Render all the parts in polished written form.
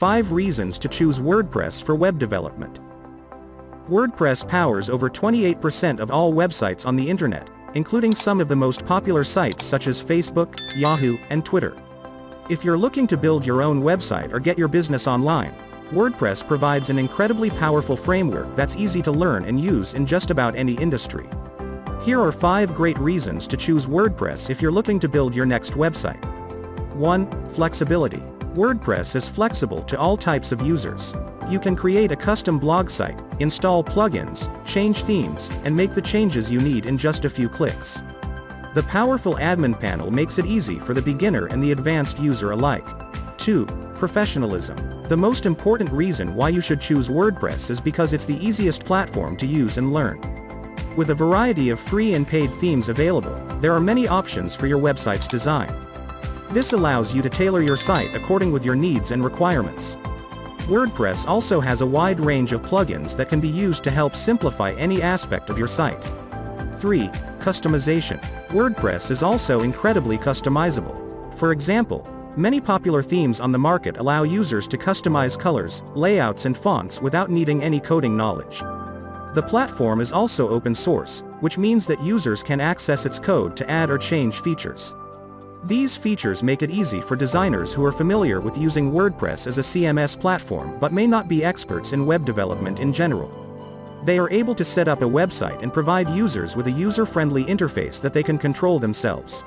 5 reasons to choose WordPress for web development. WordPress powers over 28% of all websites on the internet, including some of the most popular sites such as Facebook, Yahoo, and Twitter. If you're looking to build your own website or get your business online, WordPress provides an incredibly powerful framework that's easy to learn and use in just about any industry. Here are 5 great reasons to choose WordPress if you're looking to build your next website. 1. Flexibility. WordPress is flexible to all types of users. You can create a custom blog site, install plugins, change themes, and make the changes you need in just a few clicks. The powerful admin panel makes it easy for the beginner and the advanced user alike. 2. Professionalism. The most important reason why you should choose WordPress is because it's the easiest platform to use and learn. With a variety of free and paid themes available, there are many options for your website's design. This allows you to tailor your site according with your needs and requirements. WordPress also has a wide range of plugins that can be used to help simplify any aspect of your site. 3. Customization. WordPress is also incredibly customizable. For example, many popular themes on the market allow users to customize colors, layouts and fonts without needing any coding knowledge. The platform is also open source, which means that users can access its code to add or change features. These features make it easy for designers who are familiar with using WordPress as a CMS platform but may not be experts in web development in general. They are able to set up a website and provide users with a user-friendly interface that they can control themselves.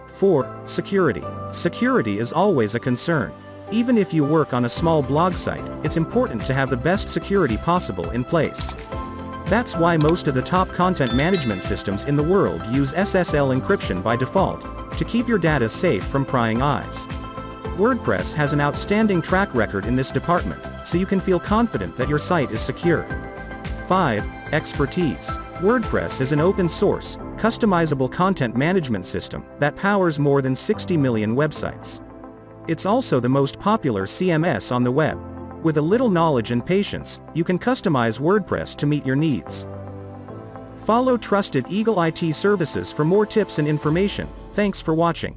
4. Security. Security is always a concern. Even if you work on a small blog site, it's important to have the best security possible in place. That's why most of the top content management systems in the world use SSL encryption by default, to keep your data safe from prying eyes. WordPress has an outstanding track record in this department, so you can feel confident that your site is secure. 5. Expertise. WordPress is an open-source, customizable content management system that powers more than 60 million websites. It's also the most popular CMS on the web. With a little knowledge and patience, you can customize WordPress to meet your needs. Follow trusted Eagle IT services for more tips and information. Thanks for watching.